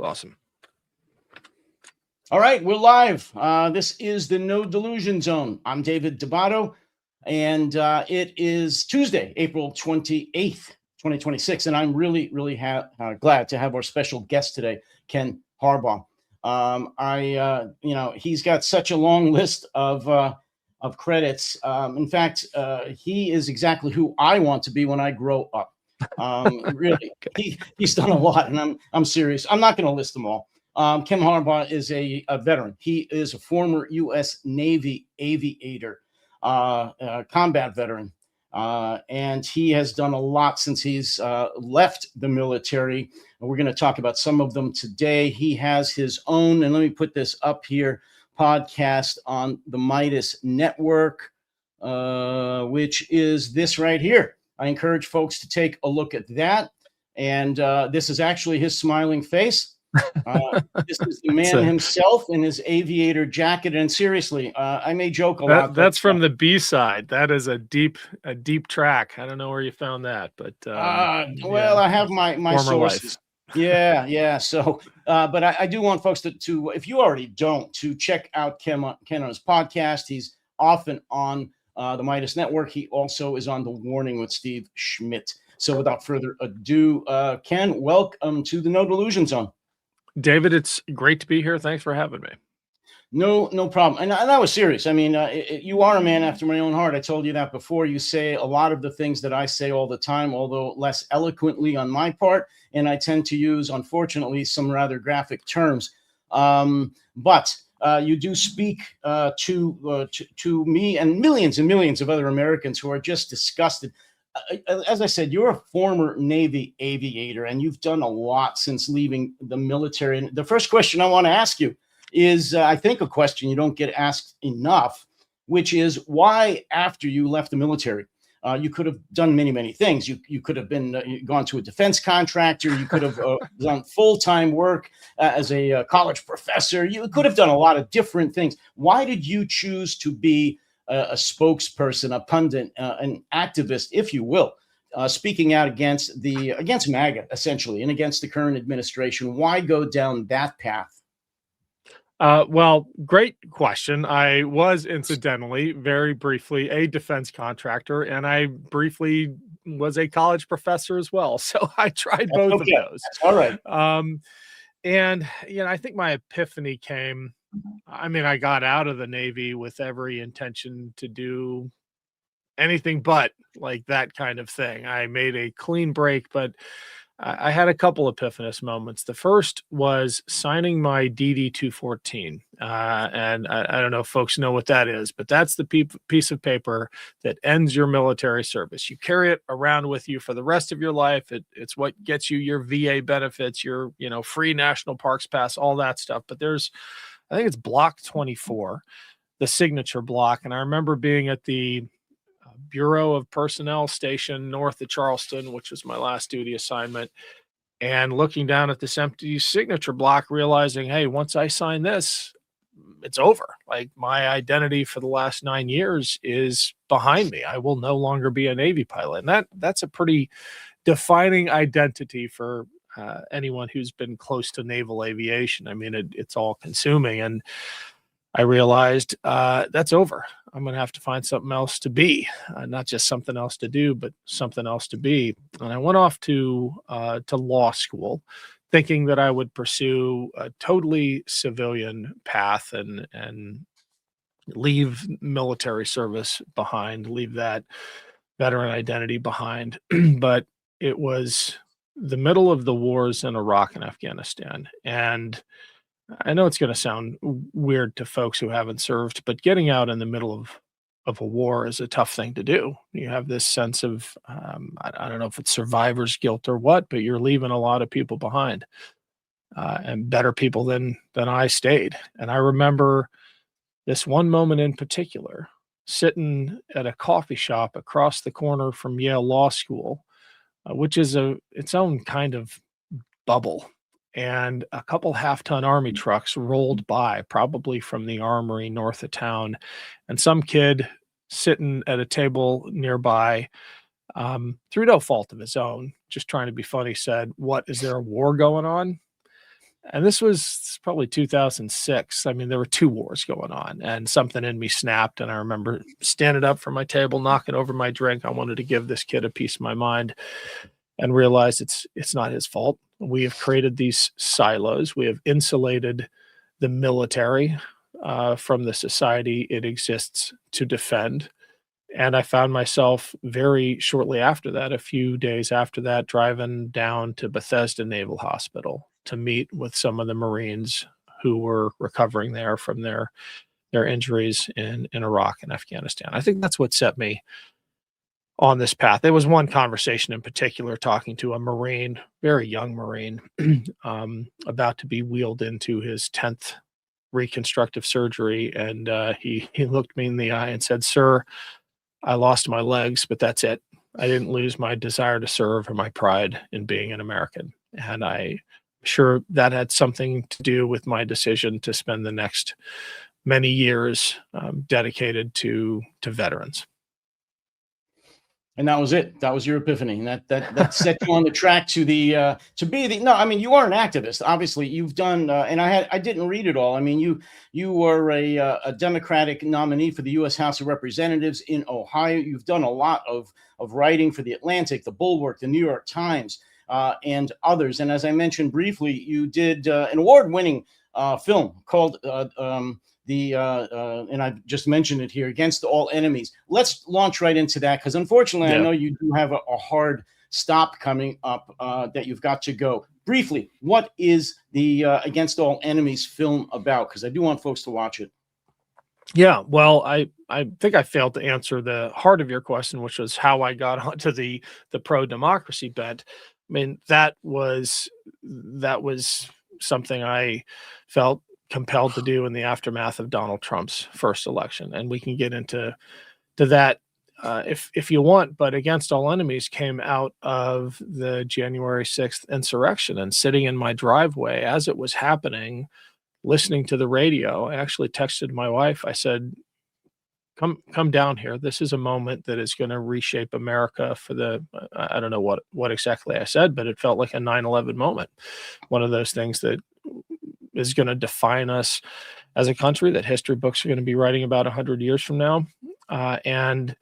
Awesome. All right, we're live. This is the No Delusion Zone. I'm David Debato, and it is Tuesday, April 28th, 2026, and I'm really glad to have our special guest today, Ken Harbaugh. He's got such a long list of credits. In fact, he is exactly who I want to be when I grow up. Really, he's done a lot, and I'm serious. I'm not going to list them all. Ken Harbaugh is a veteran. He is a former U.S. Navy aviator, combat veteran, and he has done a lot since he's left the military. And we're going to talk about some of them today. He has his own, and let me put this up here, podcast on the Midas Network, which is this right here. I encourage folks to take a look at that. And this is actually his smiling face. This is the man himself in his aviator jacket. And seriously, I may joke a lot. That's from the B side. That is a deep track. I don't know where you found that, but well, I have my sources. Yeah. So, but I do want folks to, if you already don't, to check out Ken on his podcast. He's often on the Midas Network. He also is on The Warning with Steve Schmidt. So, without further adu, Ken, welcome to the No Delusion Zone. David, it's great to be here. Thanks for having me. No problem. And I was serious. I mean, you are a man after my own heart. I told you that before. You say a lot of the things that I say all the time, although less eloquently on my part. And I tend to use, unfortunately, some rather graphic terms. But you do speak to me and millions of other Americans who are just disgusted. As I said, you're a former Navy aviator, and you've done a lot since leaving the military. And the first question I want to ask you is, I think, a question you don't get asked enough, which is why, after you left the military, you could have done many things. You could have been gone to a defense contractor. You could have done full-time work as a college professor. You could have done a lot of different things. Why did you choose to be a spokesperson, a pundit, an activist, if you will, speaking out against MAGA, essentially, and against the current administration? Why go down that path? Well, great question. I was, incidentally, very briefly, a defense contractor, and I briefly was a college professor as well. So I tried both of those. That's all right. And, I think my epiphany came. I mean, I got out of the Navy with every intention to do anything but like that kind of thing. I made a clean break, but I had a couple epiphanous moments. The first was signing my DD 214. And I don't know if folks know what that is, but that's the piece of paper that ends your military service. You carry it around with you for the rest of your life. It's what gets you your VA benefits, your, free national parks pass, all that stuff. But I think it's block 24, the signature block. And I remember being at the Bureau of Personnel Station north of Charleston, which was my last duty assignment, and looking down at this empty signature block, realizing, hey, once I sign this, it's over. Like, my identity for the last 9 years is behind me. I will no longer be a Navy pilot. And that's a pretty defining identity for anyone who's been close to naval aviation. I mean, it's all consuming. And I realized that's over. I'm going to have to find something else to be, not just something else to do, but something else to be. And I went off to law school, thinking that I would pursue a totally civilian path and leave military service behind, leave that veteran identity behind. But it was the middle of the wars in Iraq and Afghanistan. And I know it's going to sound weird to folks who haven't served, but getting out in the middle of a war is a tough thing to do. You have this sense of, I don't know if it's survivor's guilt or what, but you're leaving a lot of people behind, and better people than I stayed. And I remember this one moment in particular, sitting at a coffee shop across the corner from Yale Law School, which is its own kind of bubble. And a couple half-ton Army trucks rolled by, probably from the armory north of town. And some kid sitting at a table nearby, through no fault of his own, just trying to be funny, said, "What, is there a war going on?" And this was probably 2006. I mean, there were 2 wars going on, and something in me snapped, and I remember standing up from my table, knocking over my drink. I wanted to give this kid a piece of my mind and realize it's not his fault. We have created these silos. We have insulated the military from the society it exists to defend. And I found myself very shortly after that, a few days after that, driving down to Bethesda Naval Hospital to meet with some of the Marines who were recovering there from their injuries in Iraq and Afghanistan. I think that's what set me on this path. There was one conversation in particular talking to a Marine, very young Marine, about to be wheeled into his 10th reconstructive surgery. And he looked me in the eye and said, "Sir, I lost my legs, but that's it. I didn't lose my desire to serve or my pride in being an American." And I'm sure that had something to do with my decision to spend the next many years dedicated to veterans. And that was it. That was your epiphany, and that set you on the track to the to be the. No, I mean, you are an activist. Obviously, you've done, and I didn't read it all. I mean, you were a Democratic nominee for the U.S. House of Representatives in Ohio. You've done a lot of writing for the Atlantic, the Bulwark, the New York Times, and others. And as I mentioned briefly, you did an award-winning film called and I just mentioned it here, Against All Enemies. Let's launch right into that, because unfortunately, I know you do have a hard stop coming up that you've got to go. Briefly, what is the Against All Enemies film about? Because I do want folks to watch it. Yeah, well, I think I failed to answer the heart of your question, which was how I got onto the pro-democracy bent. I mean, that was something I felt compelled to do in the aftermath of Donald Trump's first election, and we can get into that if you want. But Against All Enemies came out of the January 6th insurrection, and sitting in my driveway as it was happening, listening to the radio, I actually texted my wife. I said, come down here. This is a moment that is going to reshape America for the, I don't know what exactly I said, but it felt like a 9/11 moment. One of those things that is going to define us as a country, that history books are going to be writing about 100 years from now. And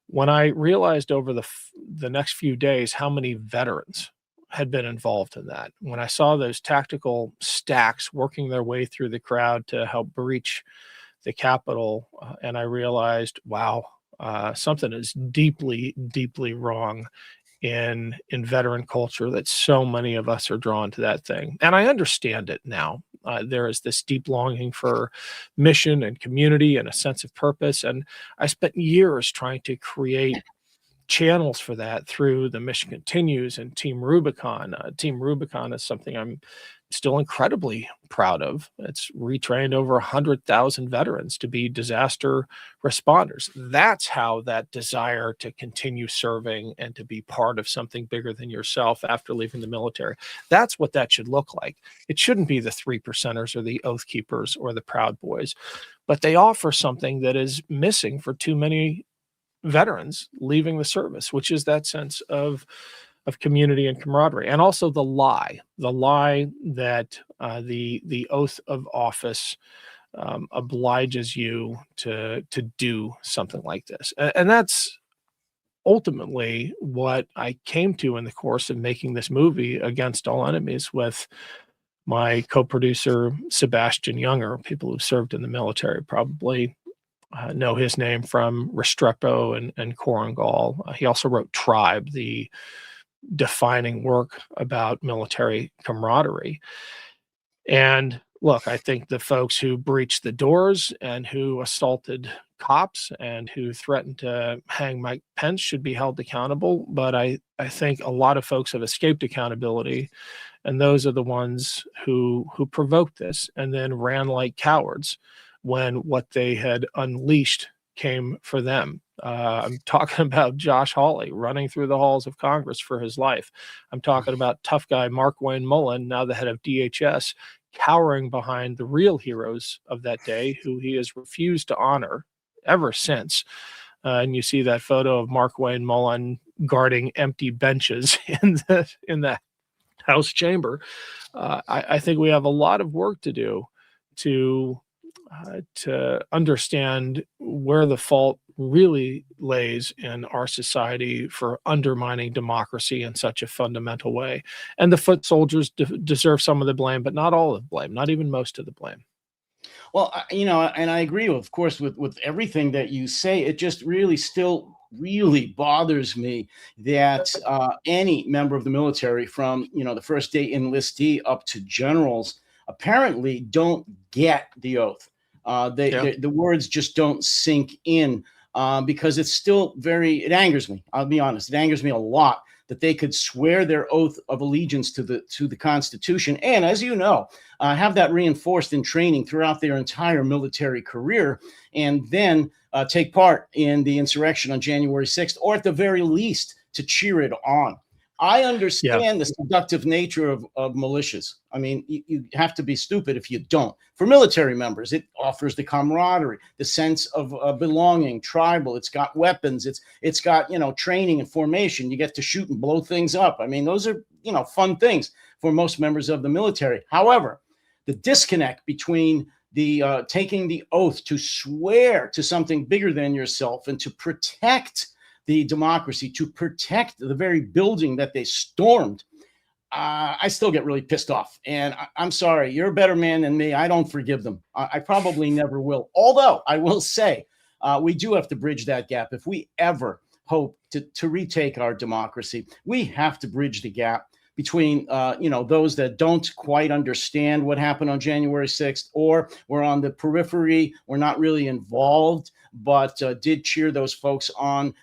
when I realized over the next few days how many veterans had been involved in that, when I saw those tactical stacks working their way through the crowd to help breach the Capitol, and I realized, wow, something is deeply, deeply wrong in veteran culture, that so many of us are drawn to that thing. And I understand it now. There is this deep longing for mission and community and a sense of purpose. And I spent years trying to create channels for that through the Mission Continues and Team Rubicon. Team Rubicon is something I'm still incredibly proud of. It's retrained over 100,000 veterans to be disaster responders. That's how that desire to continue serving and to be part of something bigger than yourself after leaving the military, that's what that should look like. It shouldn't be the 3%ers or the Oath Keepers or the Proud Boys, but they offer something that is missing for too many veterans leaving the service, which is that sense of community and camaraderie, and also the lie that the oath of office obliges you to do something like this, and that's ultimately what I came to in the course of making this movie, Against All Enemies, with my co-producer Sebastian Younger. People who served in the military probably know his name from Restrepo and Korengal. He also wrote Tribe, the defining work about military camaraderie. And look, I think the folks who breached the doors and who assaulted cops and who threatened to hang Mike Pence should be held accountable. But I think a lot of folks have escaped accountability. And those are the ones who provoked this and then ran like cowards when what they had unleashed came for them. I'm talking about Josh Hawley running through the halls of Congress for his life. I'm talking about tough guy Mark Wayne Mullen, now the head of DHS, cowering behind the real heroes of that day, who he has refused to honor ever since. And you see that photo of Mark Wayne Mullen guarding empty benches in the House chamber. I think we have a lot of work to do to understand where the fault really lays in our society for undermining democracy in such a fundamental way. And the foot soldiers deserve some of the blame, but not all of the blame, not even most of the blame. Well, and I agree, of course, with everything that you say. It just really still really bothers me that any member of the military, from the first day enlistee up to generals, apparently don't get the oath. The words just don't sink in, because it's still it angers me. I'll be honest, it angers me a lot that they could swear their oath of allegiance to the Constitution, and, as you know, have that reinforced in training throughout their entire military career, and then take part in the insurrection on January 6th, or at the very least to cheer it on. I understand the seductive nature of militias. I mean, you have to be stupid if you don't. For military members, it offers the camaraderie, the sense of belonging, tribal. It's got weapons. It's got training and formation. You get to shoot and blow things up. I mean, those are fun things for most members of the military. However, the disconnect between the taking the oath to swear to something bigger than yourself and to protect the democracy, to protect the very building that they stormed, I still get really pissed off. And I'm sorry, you're a better man than me. I don't forgive them. I probably never will. Although I will say we do have to bridge that gap. If we ever hope to retake our democracy, we have to bridge the gap between those that don't quite understand what happened on January 6th, or were on the periphery, were not really involved, but did cheer those folks on.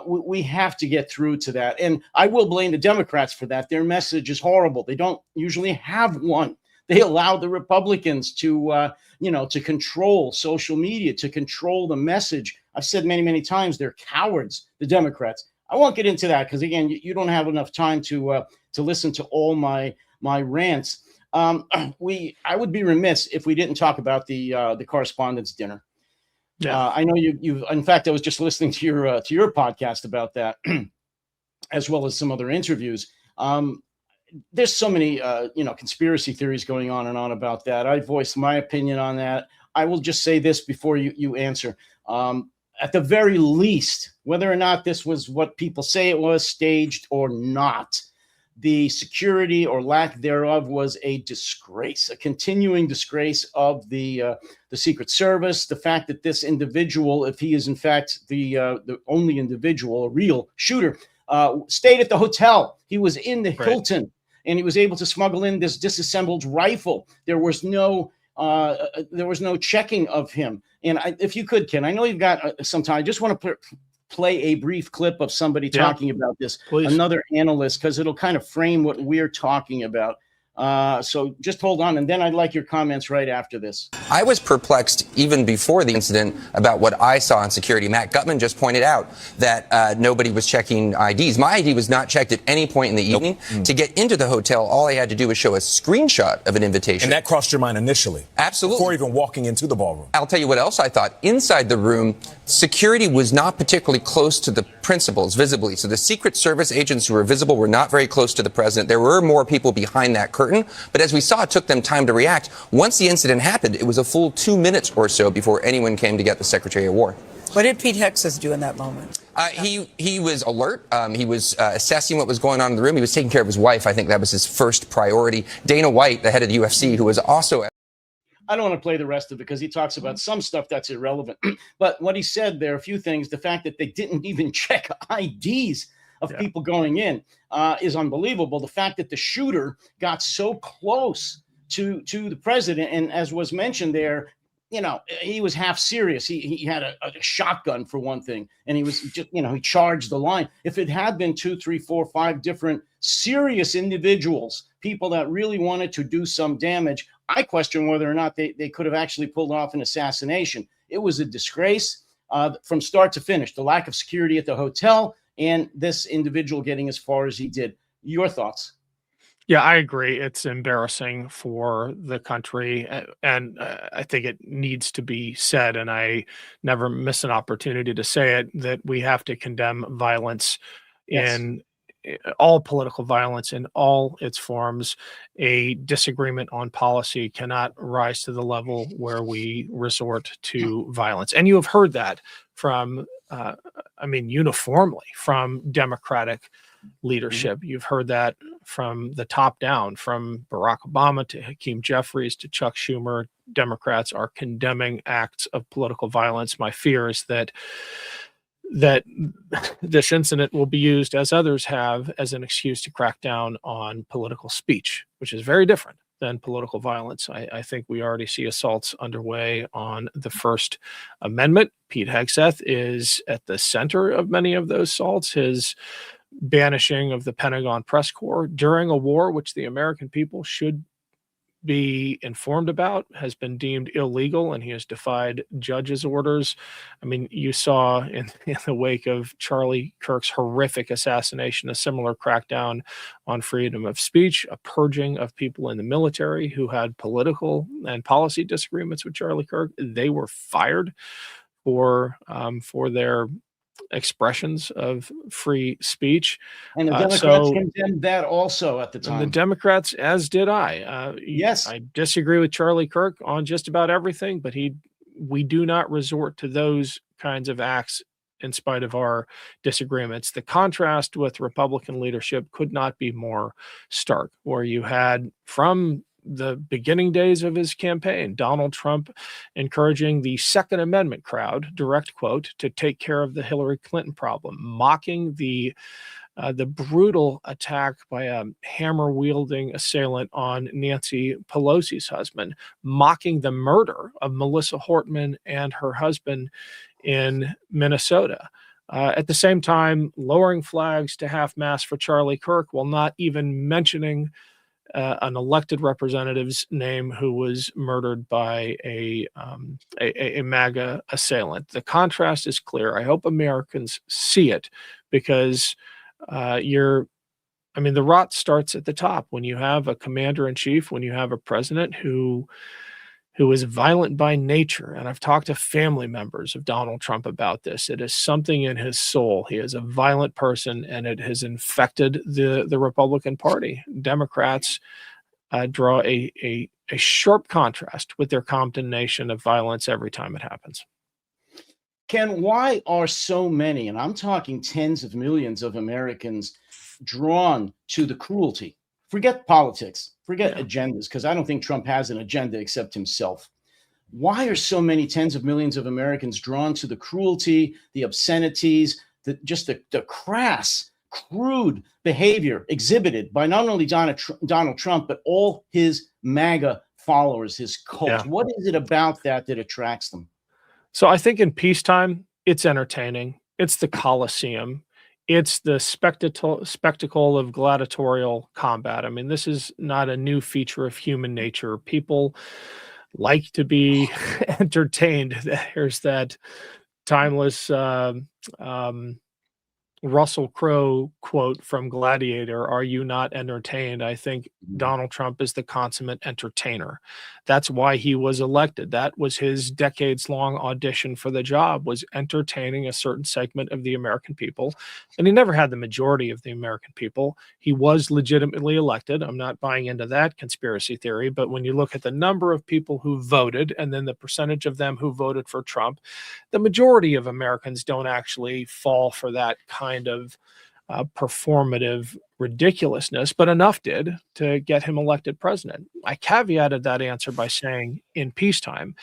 We have to get through to that. And I will blame the Democrats for that. Their message is horrible. They don't usually have one. They allow the Republicans to control social media, to control the message. I've said many, many times, they're cowards, the Democrats. I won't get into that because, again, you don't have enough time to listen to all my rants. I would be remiss if we didn't talk about the correspondence dinner. Yeah. I know you've. In fact, I was just listening to your podcast about that, as well as some other interviews. There's so many conspiracy theories going on and on about that. I voiced my opinion on that. I will just say this before you answer. At the very least, whether or not this was what people say it was, staged or not, the security or lack thereof was a disgrace, a continuing disgrace of the Secret Service. The fact that this individual, if he is in fact the only individual, a real shooter, stayed at the hotel. He was in the Hilton, and he was able to smuggle in this disassembled rifle. There was no checking of him. And if you could, Ken, I know you've got some time. I just want to play a brief clip of somebody talking about this, please. Another analyst, because it'll kind of frame what we're talking about. So just hold on, and then I'd like your comments right after this. I was perplexed even before the incident about what I saw in security. Matt Gutman just pointed out that nobody was checking IDs. My ID was not checked at any point in the evening. To get into the hotel, all I had to do was show a screenshot of an invitation. And that crossed your mind initially? Absolutely. Before even walking into the ballroom? I'll tell you what else I thought. Inside the room, security was not particularly close to the principals visibly. So the Secret Service agents who were visible were not very close to the president. There were more people behind that curtain. But as we saw, it took them time to react. Once the incident happened, it was a full 2 minutes or so before anyone came to get the Secretary of War. What did Pete Hexas do in that moment? He was alert. He was assessing what was going on in the room. He was taking care of his wife. I think that was his first priority. Dana White, the head of the UFC, who was also... I don't want to play the rest of it because he talks about some stuff that's irrelevant. But what he said there, a few things, the fact that they didn't even check IDs of people going in is unbelievable. The fact that the shooter got so close to the president, and as was mentioned there, he was half serious. He had a shotgun for one thing, and he was just, he charged the line. If it had been 2, 3, 4, 5 different serious individuals, people that really wanted to do some damage, I question whether or not they could have actually pulled off an assassination. It was a disgrace from start to finish. The lack of security at the hotel, and this individual getting as far as he did. Your thoughts? Yeah, I agree. It's embarrassing for the country, and I think it needs to be said, and I never miss an opportunity to say it, that we have to condemn violence in all political violence in all its forms. A disagreement on policy cannot rise to the level where we resort to violence. And you have heard that from, uniformly from Democratic leadership. You've heard that from the top down, from Barack Obama to Hakeem Jeffries to Chuck Schumer. Democrats are condemning acts of political violence. My fear is that this incident will be used, as others have, as an excuse to crack down on political speech, which is very different than political violence. I think we already see assaults underway on the First Amendment. Pete Hegseth is at the center of many of those assaults. His banishing of the Pentagon press corps during a war which the American people should be informed about has been deemed illegal, and he has defied judges' orders. I mean, you saw in the wake of Charlie Kirk's horrific assassination a similar crackdown on freedom of speech, a purging of people in the military who had political and policy disagreements with Charlie Kirk. They were fired for their expressions of free speech. And the Democrats condemned that also at the time. The Democrats, as did I. Yes. I disagree with Charlie Kirk on just about everything, but we do not resort to those kinds of acts in spite of our disagreements. The contrast with Republican leadership could not be more stark, where you had, from the beginning days of his campaign, Donald Trump encouraging the Second Amendment crowd, direct quote, to take care of the Hillary Clinton problem, mocking the brutal attack by a hammer-wielding assailant on Nancy Pelosi's husband, mocking the murder of Melissa Hortman and her husband in Minnesota. At the same time, lowering flags to half-mast for Charlie Kirk while not even mentioning an elected representative's name who was murdered by a MAGA assailant. The contrast is clear. I hope Americans see it, because the rot starts at the top. When you have a commander-in-chief, when you have a president who is violent by nature, and I've talked to family members of Donald Trump about this. It is something in his soul. He is a violent person, and it has infected the Republican Party. Democrats draw a sharp contrast with their condemnation of violence every time it happens. Ken, why are so many, and I'm talking tens of millions of Americans, drawn to the cruelty? Forget politics, forget agendas, because I don't think Trump has an agenda except himself. Why are so many tens of millions of Americans drawn to the cruelty, the obscenities, the crass, crude behavior exhibited by not only Donald Trump, but all his MAGA followers, his cult? Yeah. What is it about that attracts them? So I think in peacetime, it's entertaining. It's the Coliseum. It's the spectacle of gladiatorial combat. I mean, this is not a new feature of human nature. People like to be entertained. There's that timeless Russell Crowe quote from Gladiator, "Are you not entertained?" I think Donald Trump is the consummate entertainer. That's why he was elected. That was his decades-long audition for the job, was entertaining a certain segment of the American people. And he never had the majority of the American people. He was legitimately elected. I'm not buying into that conspiracy theory, but when you look at the number of people who voted and then the percentage of them who voted for Trump, the majority of Americans don't actually fall for that kind of performative ridiculousness, but enough did to get him elected president. I caveated that answer by saying in peacetime,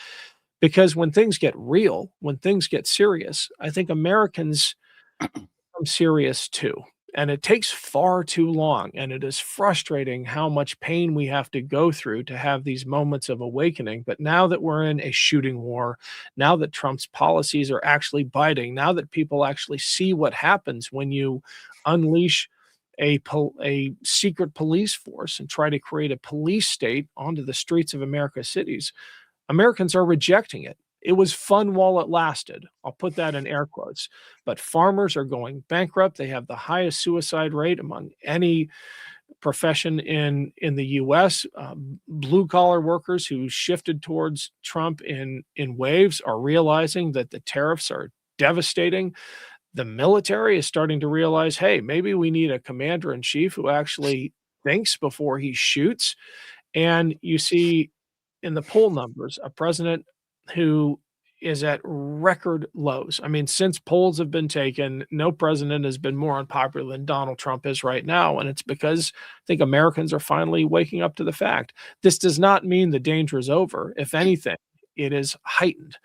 because when things get real, when things get serious, I think Americans become serious too. And it takes far too long. And it is frustrating how much pain we have to go through to have these moments of awakening. But now that we're in a shooting war, now that Trump's policies are actually biting, now that people actually see what happens when you unleash a secret police force and try to create a police state onto the streets of America's cities, Americans are rejecting it. It was fun while it lasted. I'll put that in air quotes. But farmers are going bankrupt. They have the highest suicide rate among any profession in the U.S. Blue-collar workers who shifted towards Trump in waves are realizing that the tariffs are devastating. the military is starting to realize, hey, maybe we need a commander in chief who actually thinks before he shoots. And you see in the poll numbers a president who is at record lows. I mean, since polls have been taken, no president has been more unpopular than Donald Trump is right now. And it's because I think Americans are finally waking up to the fact. This does not mean the danger is over. If anything, it is heightened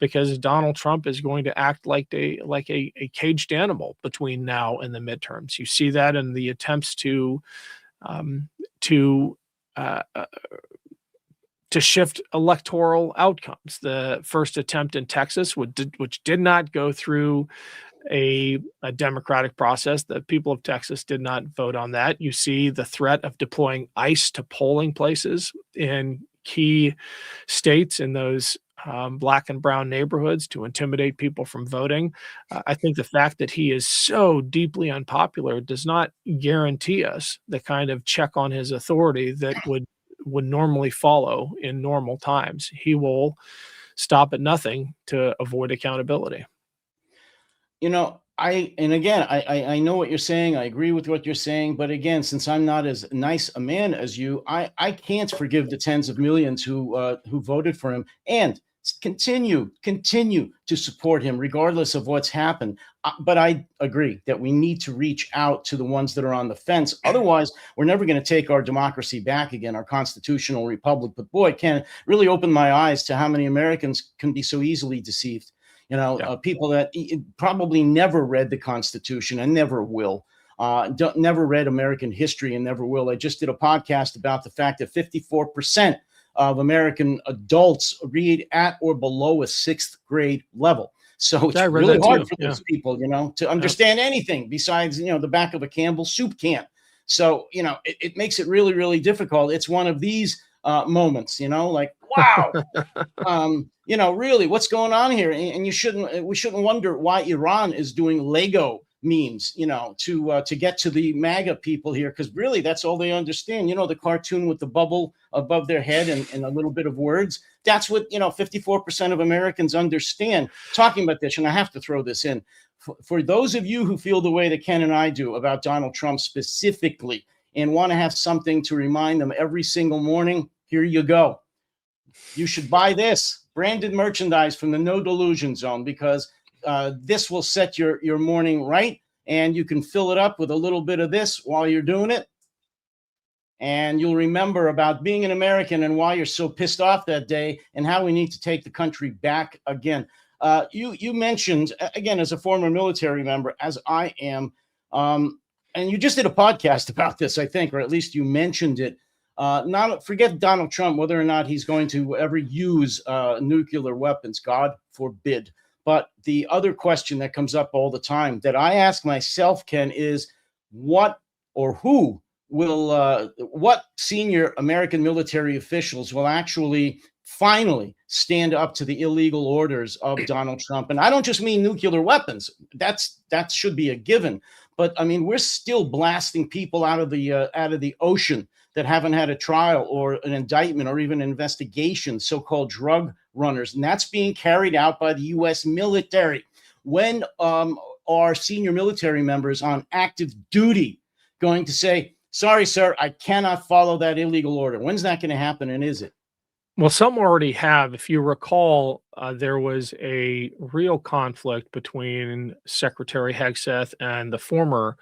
because Donald Trump is going to act like a caged animal between now and the midterms. You see that in the attempts um, to uh, uh, to shift electoral outcomes. The first attempt in Texas, which did not go through a democratic process. The people of Texas did not vote on that. You see the threat of deploying ICE to polling places in key states in those black and brown neighborhoods to intimidate people from voting. I think the fact that he is so deeply unpopular does not guarantee us the kind of check on his authority that would normally follow in normal times. He will stop at nothing to avoid accountability. I know what you're saying. I agree with what you're saying. But again, since I'm not as nice a man as you, I can't forgive the tens of millions who voted for him and continue to support him regardless of what's happened. But I agree that we need to reach out to the ones that are on the fence. Otherwise, we're never going to take our democracy back again, our constitutional republic. But boy, Ken, really opened my eyes to how many Americans can be so easily deceived. People that probably never read the Constitution and never will. Never read American history and never will. I just did a podcast about the fact that 54% of American adults read at or below a 6th grade level. So it's really hard for those people, to understand anything besides, the back of a Campbell soup can. So, it makes it really, really difficult. It's one of these moments, like, wow, really what's going on here? And we shouldn't wonder why Iran is doing Lego memes, to get to the MAGA people here, because really that's all they understand. The cartoon with the bubble above their head and a little bit of words. That's what 54% of Americans understand. Talking about this, and I have to throw this in for those of you who feel the way that Ken and I do about Donald Trump specifically, and want to have something to remind them every single morning. Here you go. You should buy this branded merchandise from the No Delusion Zone, because this will set your morning right, and you can fill it up with a little bit of this while you're doing it. And you'll remember about being an American and why you're so pissed off that day and how we need to take the country back again. You mentioned, again, as a former military member, as I am, and you just did a podcast about this, I think, or at least you mentioned it. Forget Donald Trump, whether or not he's going to ever use nuclear weapons, God forbid. But the other question that comes up all the time that I ask myself, Ken, is what senior American military officials will actually finally stand up to the illegal orders of Donald Trump? And I don't just mean nuclear weapons. That should be a given. But I mean, we're still blasting people out of the ocean that haven't had a trial or an indictment or even an investigation, so-called drug runners. And that's being carried out by the U.S. military. When are senior military members on active duty going to say, sorry, sir, I cannot follow that illegal order? When's that going to happen, and is it? Well, some already have. If you recall, there was a real conflict between Secretary Hegseth and the former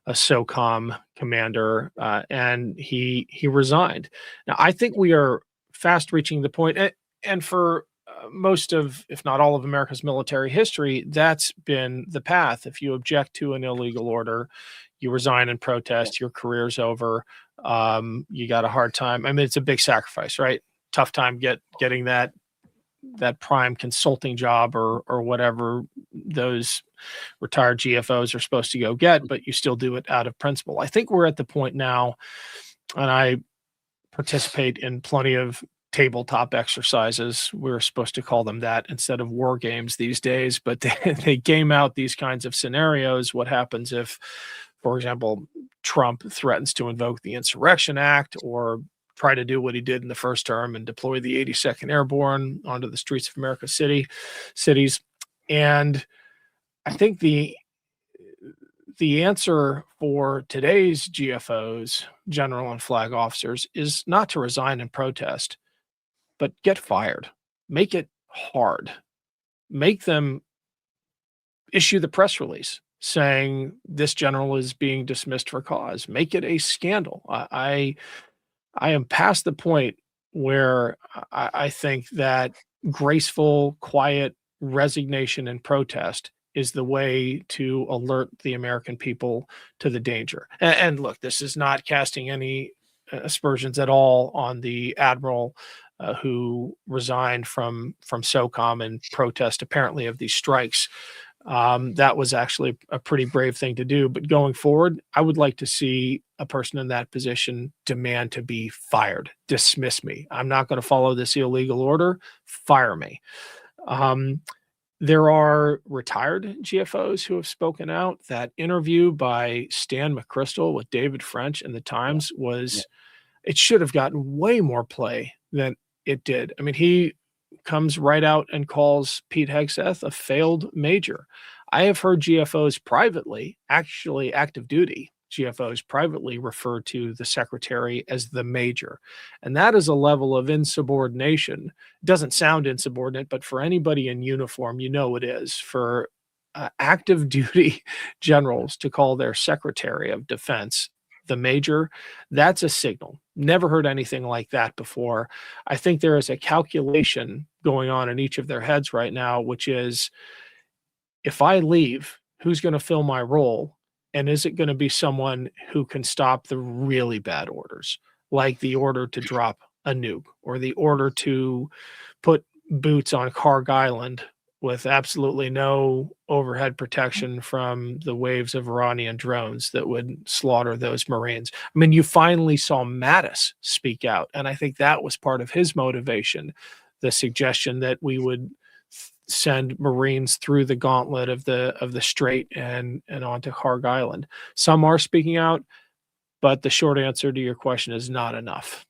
SOCOM commander, and he resigned. Now, I think we are fast reaching the point, and for most of, if not all of America's military history, that's been the path. If you object to an illegal order, you resign in protest, your career's over, you got a hard time. I mean, it's a big sacrifice, right? Tough time getting that prime consulting job or whatever those retired GFOs are supposed to go get, but you still do it out of principle. I think we're at the point now, and I participate in plenty of tabletop exercises. We're supposed to call them that instead of war games these days, but they game out these kinds of scenarios. What happens if, for example, Trump threatens to invoke the Insurrection Act or try to do what he did in the first term and deploy the 82nd Airborne onto the streets of America's cities. And I think the answer for today's GFOs, general and flag officers, is not to resign and protest, but get fired. Make it hard. Make them issue the press release saying this general is being dismissed for cause. Make it a scandal. I am past the point where I think that graceful, quiet resignation and protest is the way to alert the American people to the danger. And look, this is not casting any aspersions at all on the admiral who resigned from SOCOM in protest, apparently, of these strikes. That was actually a pretty brave thing to do. But going forward, I would like to see a person in that position demand to be fired. Dismiss me. I'm not going to follow this illegal order. Fire me. There are retired GFOs who have spoken out. That interview by Stan McChrystal with David French in the Times was, it should have gotten way more play than it did. I mean, he comes right out and calls Pete Hegseth a failed major. I have heard GFOs privately, actually active duty GFOs privately, refer to the secretary as the major. And that is a level of insubordination. It doesn't sound insubordinate, but for anybody in uniform, you know it is. For active duty generals to call their secretary of defense the major, that's a signal. Never heard anything like that before. I think there is a calculation going on in each of their heads right now, which is, if I leave, who's going to fill my role? And is it going to be someone who can stop the really bad orders, like the order to drop a nuke or the order to put boots on Karg Island with absolutely no overhead protection from the waves of Iranian drones that would slaughter those Marines? I mean, you finally saw Mattis speak out, and I think that was part of his motivation, the suggestion that we would send Marines through the gauntlet of the strait and onto Karg Island. Some are speaking out, but the short answer to your question is not enough.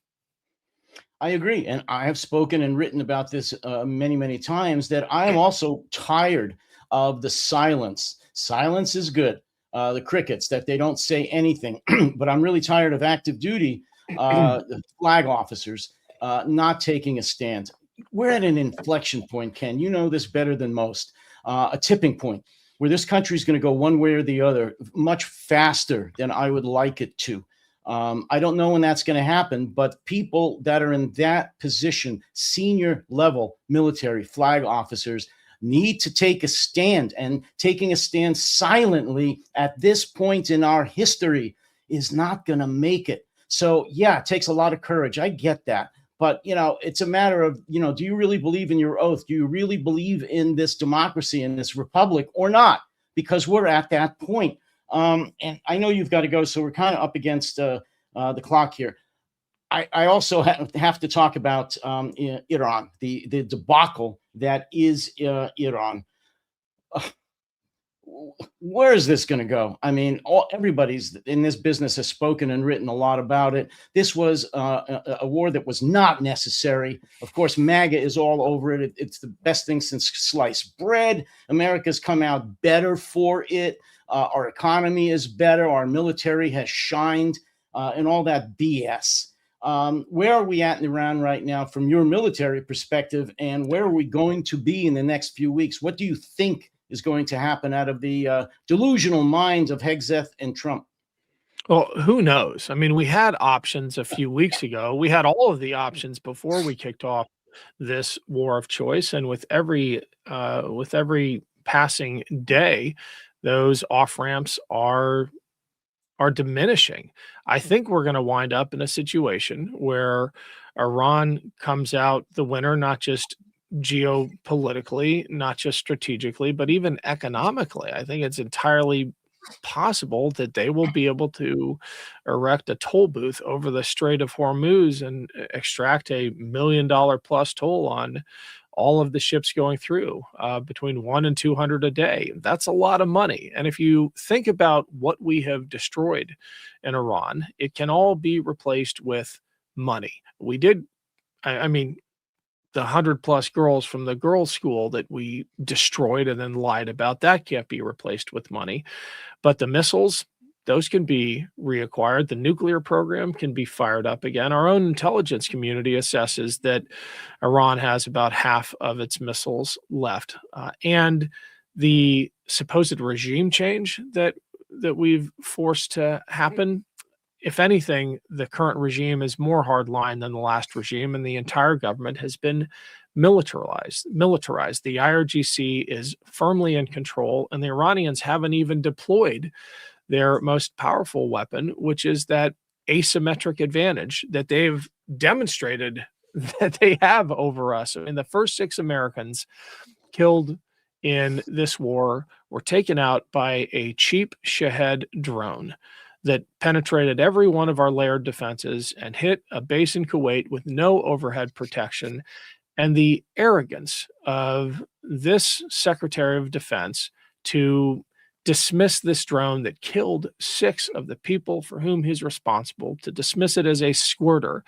I agree. And I have spoken and written about this many, many times, that I am also tired of the silence. Silence is good. The crickets, that they don't say anything. But I'm really tired of active duty flag officers not taking a stand. We're at an inflection point, Ken. You know this better than most. A tipping point where this country is going to go one way or the other much faster than I would like it to. I don't know when that's going to happen, but people that are in that position, senior level military flag officers, need to take a stand. And taking a stand silently at this point in our history is not going to make it. So, yeah, it takes a lot of courage. I get that. But, it's a matter of, do you really believe in your oath? Do you really believe in this democracy and this republic or not? Because we're at that point. And I know you've got to go, so we're kind of up against the clock here. I also have to talk about Iran, the debacle that is Iran. Where is this going to go? I mean, everybody's in this business has spoken and written a lot about it. This was a war that was not necessary. Of course, MAGA is all over it. It's the best thing since sliced bread. America's come out better for it. Our economy is better. Our military has shined, and all that BS. Where are we at in Iran right now from your military perspective, and where are we going to be in the next few weeks? What do you think is going to happen out of the delusional minds of Hegseth and Trump? Well, who knows? I mean, we had options a few weeks ago. We had all of the options before we kicked off this war of choice, and with every passing day, those off ramps are diminishing. I think we're going to wind up in a situation where Iran comes out the winner, not just geopolitically, not just strategically, but even economically. I think it's entirely possible that they will be able to erect a toll booth over the Strait of Hormuz and extract $1 million plus toll on all of the ships going through, between 100 and 200 a day. That's a lot of money. And if you think about what we have destroyed in Iran, it can all be replaced with money. We did, I mean, the 100+ girls from the girls' school that we destroyed and then lied about, that can't be replaced with money. But the missiles, those can be reacquired. The nuclear program can be fired up again. Our own intelligence community assesses that Iran has about half of its missiles left. And the supposed regime change that we've forced to happen, if anything, the current regime is more hardline than the last regime, and the entire government has been militarized. The IRGC is firmly in control, and the Iranians haven't even deployed their most powerful weapon, which is that asymmetric advantage that they've demonstrated that they have over us. I mean, the first 6 Americans killed in this war were taken out by a cheap Shahed drone that penetrated every one of our layered defenses and hit a base in Kuwait with no overhead protection. And the arrogance of this Secretary of Defense to dismiss this drone that killed 6 of the people for whom he's responsible, to dismiss it as a squirter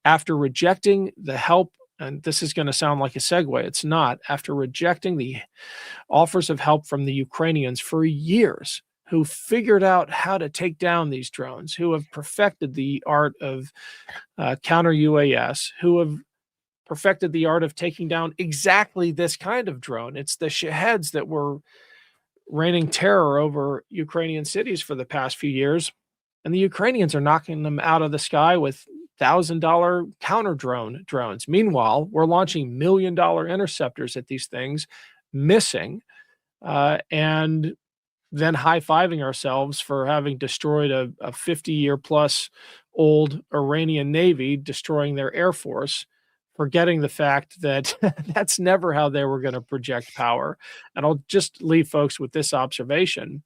after rejecting the help. And this is going to sound like a segue. It's not. After rejecting the offers of help from the Ukrainians for years, who figured out how to take down these drones, who have perfected the art of counter UAS, who have perfected the art of taking down exactly this kind of drone. It's the Shaheds that were raining terror over Ukrainian cities for the past few years. And the Ukrainians are knocking them out of the sky with $1,000 counter drones. Meanwhile, we're launching $1 million interceptors at these things, missing, and then high-fiving ourselves for having destroyed a 50-year plus old Iranian Navy, destroying their Air Force, forgetting the fact that that's never how they were going to project power. And I'll just leave folks with this observation.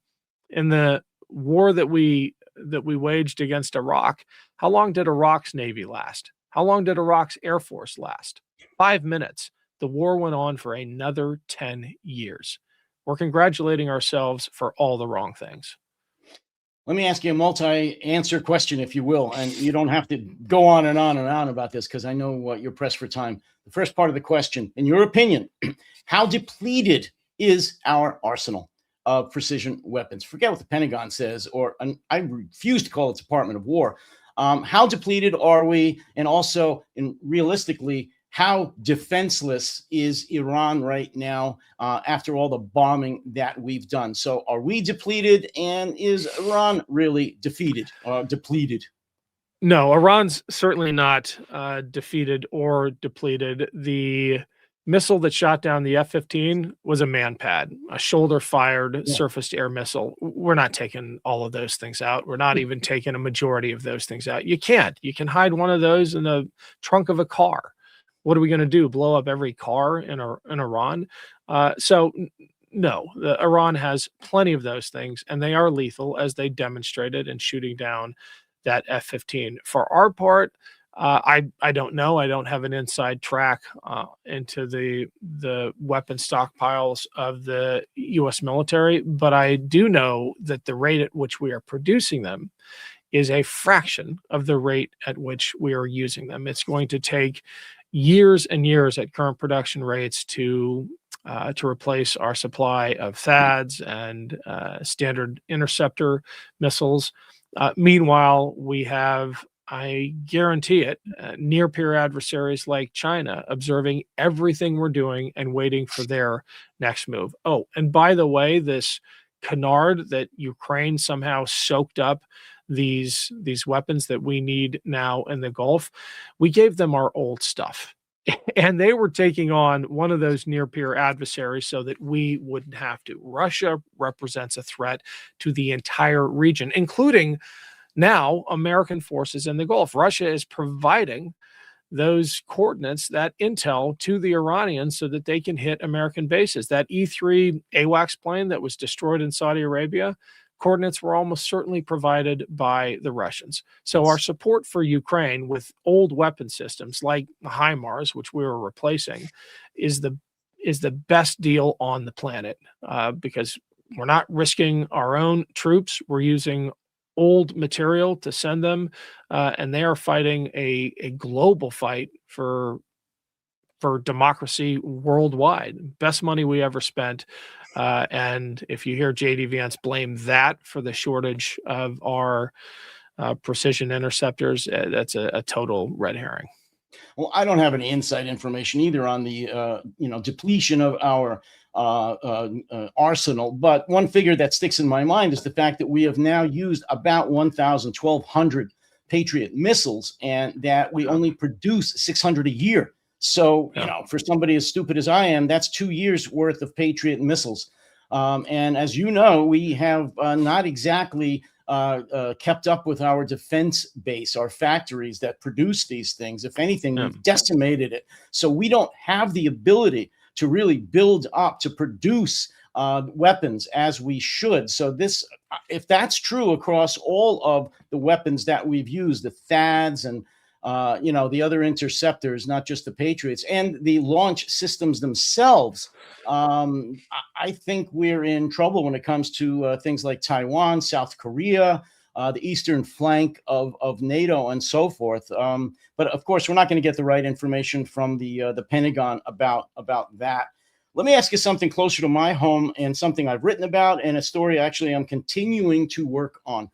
In the war that we waged against Iraq, how long did Iraq's Navy last? How long did Iraq's Air Force last? 5 minutes. The war went on for another 10 years. We're congratulating ourselves for all the wrong things. Let me ask you a multi-answer question, if you will, and you don't have to go on and on and on about this because I know you're pressed for time. The first part of the question, in your opinion, how depleted is our arsenal of precision weapons? Forget what the Pentagon says, I refuse to call it Department of War. How depleted are we? And also, realistically, how defenseless is Iran right now after all the bombing that we've done? So are we depleted, and is Iran really defeated or depleted? No, Iran's certainly not defeated or depleted. The missile that shot down the F-15 was a man-pad, a shoulder-fired surface-to-air missile. We're not taking all of those things out. We're not even taking a majority of those things out. You can't. You can hide one of those in the trunk of a car. What are we going to do? Blow up every car in Iran? No, Iran has plenty of those things, and they are lethal, as they demonstrated in shooting down that F-15. For our part, I don't know. I don't have an inside track into the weapon stockpiles of the U.S. military, but I do know that the rate at which we are producing them is a fraction of the rate at which we are using them. It's going to take years and years at current production rates to replace our supply of THAADs and standard interceptor missiles. Meanwhile, we have, I guarantee it, near-peer adversaries like China observing everything we're doing and waiting for their next move. Oh, and by the way, this canard that Ukraine somehow soaked up these weapons that we need now in the Gulf, we gave them our old stuff. And they were taking on one of those near-peer adversaries so that we wouldn't have to. Russia represents a threat to the entire region, including now American forces in the Gulf. Russia is providing those coordinates, that intel, to the Iranians so that they can hit American bases. That E-3 AWACS plane that was destroyed in Saudi Arabia, coordinates were almost certainly provided by the Russians. So our support for Ukraine with old weapon systems like the HIMARS, which we were replacing, is the best deal on the planet because we're not risking our own troops. We're using old material to send them, and they are fighting a global fight for for democracy worldwide. Best money we ever spent. And if you hear JD Vance blame that for the shortage of our precision interceptors, that's a total red herring. Well, I don't have any inside information either on the depletion of our arsenal. But one figure that sticks in my mind is the fact that we have now used about 1,200 Patriot missiles, and that we only produce 600 a year. So, for somebody as stupid as I am, that's 2 years worth of Patriot missiles. And as you know, we have not exactly kept up with our defense base, our factories that produce these things. If anything, we've decimated it. So we don't have the ability to really build up, to produce weapons as we should. So this, if that's true across all of the weapons that we've used, the THAADs and the other interceptors, not just the Patriots, and the launch systems themselves, I think we're in trouble when it comes to things like Taiwan, South Korea, the eastern flank of NATO, and so forth. But of course, we're not going to get the right information from the Pentagon about that. Let me ask you something closer to my home, and something I've written about, and a story actually I'm continuing to work on.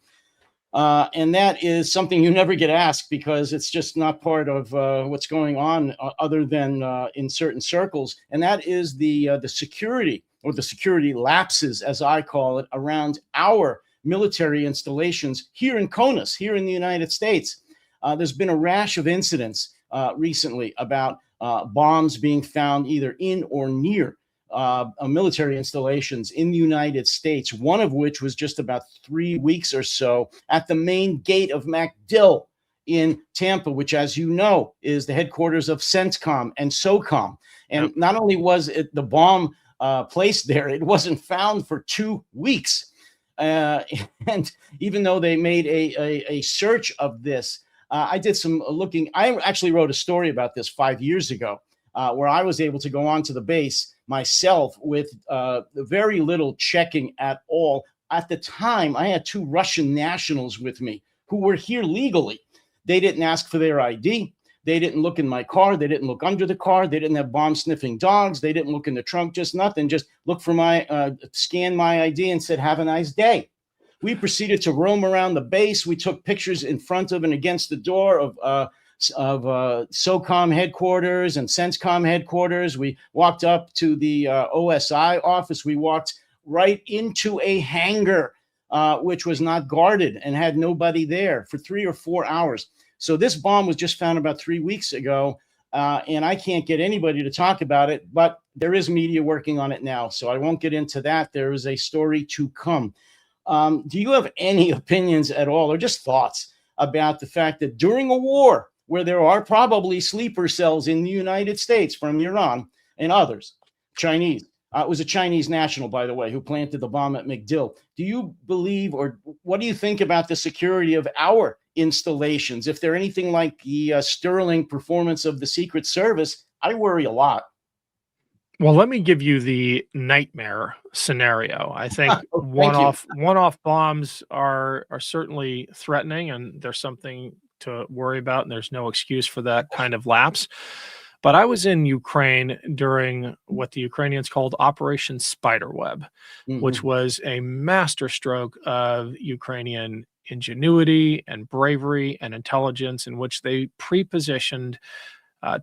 And that is something you never get asked, because it's just not part of what's going on, other than in certain circles. And that is the security, or the security lapses, as I call it, around our military installations here in CONUS, here in the United States. There's been a rash of incidents recently about bombs being found either in or near military installations in the United States, one of which was just about 3 weeks or so at the main gate of MacDill in Tampa, which, as you know, is the headquarters of CENTCOM and SOCOM. And not only was it the bomb placed there, it wasn't found for 2 weeks. And even though they made a search of this, I did some looking. I actually wrote a story about this 5 years ago, where I was able to go onto the base myself with very little checking at all. At the time, I had 2 Russian nationals with me who were here legally. They didn't ask for their ID. They didn't look in my car. They didn't look under the car. They didn't have bomb-sniffing dogs. They didn't look in the trunk, just nothing. Just look for my, scan my ID and said, "Have a nice day." We proceeded to roam around the base. We took pictures in front of and against the door of SOCOM headquarters and CENTCOM headquarters. We walked up to the OSI office. We walked right into a hangar, which was not guarded and had nobody there for 3 or 4 hours. So this bomb was just found about 3 weeks ago, and I can't get anybody to talk about it, but there is media working on it now, so I won't get into that. There is a story to come. Do you have any opinions at all, or just thoughts about the fact that during a war where there are probably sleeper cells in the United States from Iran and others, Chinese, it was a Chinese national, by the way, who planted the bomb at MacDill. Do you believe, or what do you think about the security of our installations? If they're anything like the sterling performance of the Secret Service, I worry a lot. Well, let me give you the nightmare scenario. I think one-off bombs are certainly threatening, and there's something to worry about, and there's no excuse for that kind of lapse. But I was in Ukraine during what the Ukrainians called Operation Spiderweb, which was a masterstroke of Ukrainian ingenuity and bravery and intelligence, in which they pre-positioned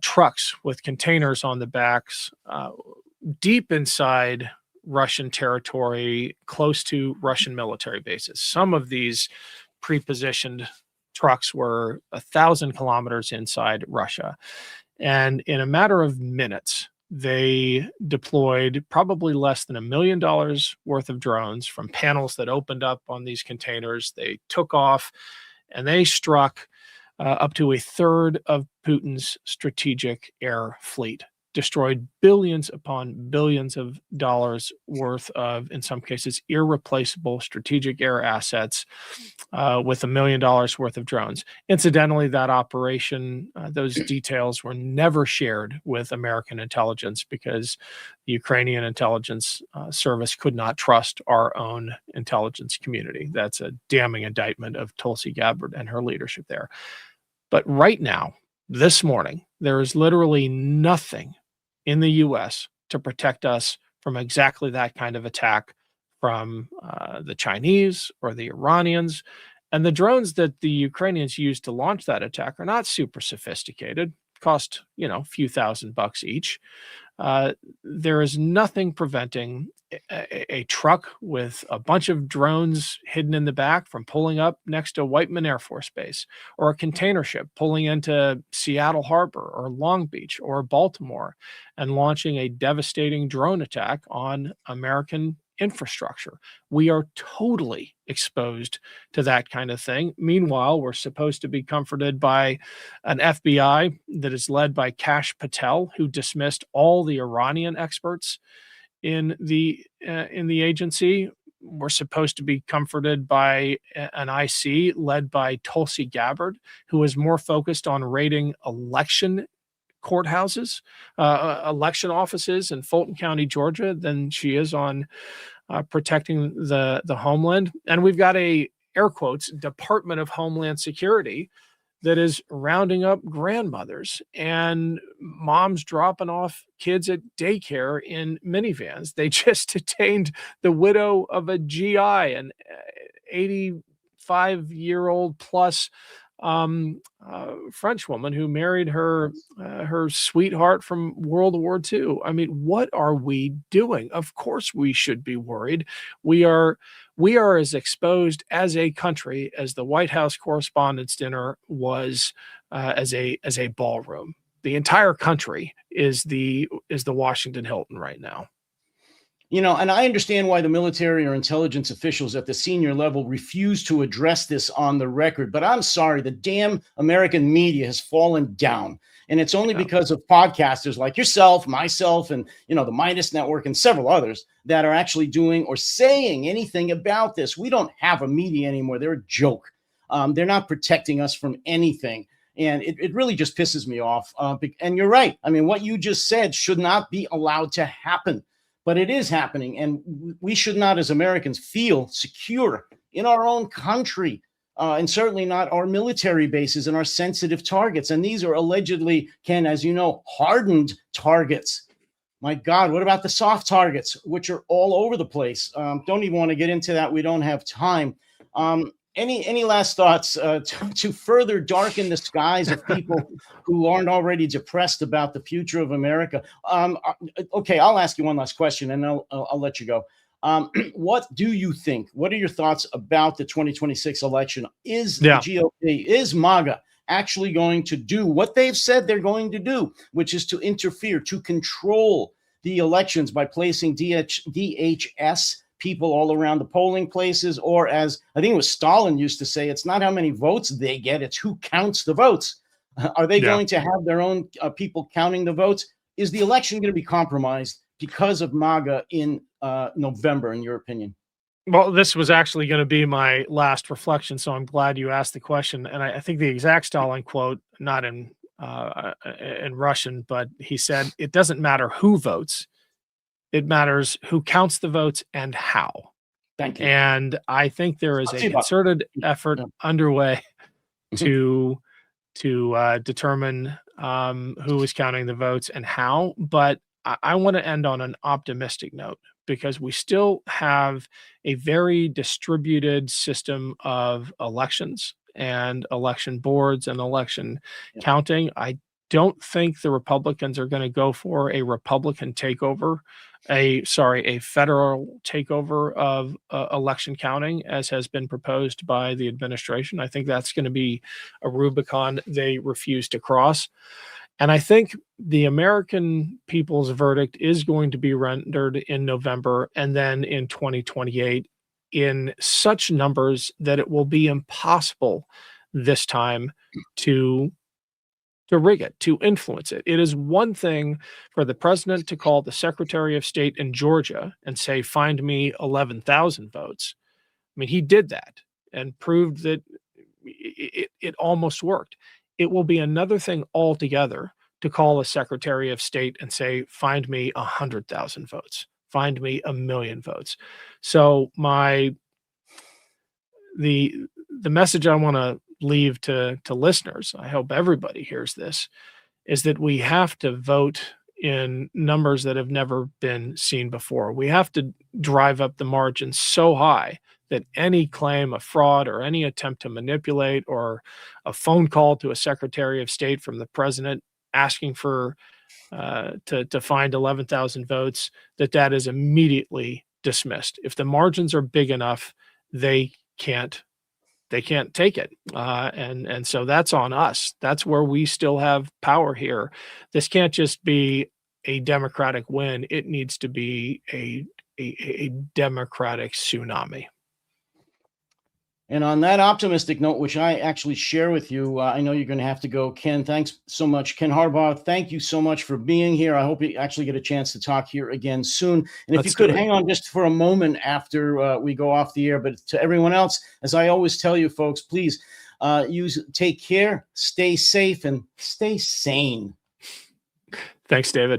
trucks with containers on the backs deep inside Russian territory, close to Russian military bases. Some of these pre-positioned trucks were 1,000 kilometers inside Russia. And in a matter of minutes, they deployed probably less than $1 million worth of drones from panels that opened up on these containers. They took off and they struck up to a third of Putin's strategic air fleet, destroyed billions upon billions of dollars worth of, in some cases, irreplaceable strategic air assets with $1 million worth of drones. Incidentally, that operation, those details were never shared with American intelligence, because the Ukrainian intelligence service could not trust our own intelligence community. That's a damning indictment of Tulsi Gabbard and her leadership there. But right now, this morning, There is literally nothing in the US to protect us from exactly that kind of attack from the Chinese or the Iranians. And the drones that the Ukrainians used to launch that attack are not super sophisticated, cost, a few $1,000 each. Uh, there is nothing preventing a truck with a bunch of drones hidden in the back from pulling up next to Whiteman Air Force Base, or a container ship pulling into Seattle Harbor or Long Beach or Baltimore and launching a devastating drone attack on American infrastructure. We are totally exposed to that kind of thing. Meanwhile, we're supposed to be comforted by an FBI that is led by Kash Patel, who dismissed all the Iranian experts in the agency. We're supposed to be comforted by an IC led by Tulsi Gabbard, who is more focused on raiding election courthouses, election offices in Fulton County, Georgia, than she is on protecting the homeland. And we've got a, air quotes, Department of Homeland Security that is rounding up grandmothers and moms dropping off kids at daycare in minivans. They just detained the widow of a GI, an 85-year-old plus French woman who married her sweetheart from World War II. I mean, what are we doing? Of course, we should be worried. We are as exposed as a country as the White House Correspondents' Dinner was as a ballroom. The entire country is the Washington Hilton right now. And I understand why the military or intelligence officials at the senior level refuse to address this on the record. But I'm sorry, the damn American media has fallen down. And it's only because of podcasters like yourself, myself, and, the Midas Network and several others that are actually doing or saying anything about this. We don't have a media anymore. They're a joke. They're not protecting us from anything. And it really just pisses me off. And you're right. I mean, what you just said should not be allowed to happen. But it is happening, and we should not, as Americans, feel secure in our own country, and certainly not our military bases and our sensitive targets. And these are allegedly, Ken, as you know, hardened targets. My God, what about the soft targets, which are all over the place? Don't even want to get into that. We don't have time. Any last thoughts to further darken the skies of people who aren't already depressed about the future of America? Okay, I'll ask you one last question, and I'll let you go. What do you think? What are your thoughts about the 2026 election? Is the GOP, is MAGA actually going to do what they've said they're going to do, which is to interfere, to control the elections by placing DHS people all around the polling places? Or, as I think it was Stalin used to say, it's not how many votes they get, it's who counts the votes. Are they going to have their own people counting the votes? Is the election going to be compromised because of MAGA in November, in your opinion? Well, this was actually going to be my last reflection, so I'm glad you asked the question. And I think the exact Stalin quote, not in Russian, but he said, "It doesn't matter who votes. It matters who counts the votes and how." Thank you. And I think there is a concerted effort underway to determine who is counting the votes and how. But I want to end on an optimistic note, because we still have a very distributed system of elections and election boards and election counting. I don't think the Republicans are going to go for a Republican takeover, a federal takeover of election counting, as has been proposed by the administration. I think that's going to be a Rubicon they refuse to cross. And I think the American people's verdict is going to be rendered in November and then in 2028 in such numbers that it will be impossible this time to rig it, to influence it. It is one thing for the president to call the Secretary of State in Georgia and say, "Find me 11,000 votes." I mean, he did that and proved that it almost worked. It will be another thing altogether to call a Secretary of State and say, "Find me 100,000 votes, find me 1,000,000 votes." So the message I want to leave to listeners, I hope everybody hears this, is that we have to vote in numbers that have never been seen before. We have to drive up the margins so high that any claim of fraud or any attempt to manipulate or a phone call to a Secretary of State from the president asking for to find 11,000 votes, that is immediately dismissed. If the margins are big enough, they can't take it. And so that's on us. That's where we still have power here. This can't just be a Democratic win. It needs to be a Democratic tsunami. And on that optimistic note, which I actually share with you, I know you're going to have to go. Ken, thanks so much. Ken Harbaugh, thank you so much for being here. I hope you actually get a chance to talk here again soon. And if you could hang on just for a moment after we go off the air. But to everyone else, as I always tell you folks, please take care, stay safe, and stay sane. Thanks, David.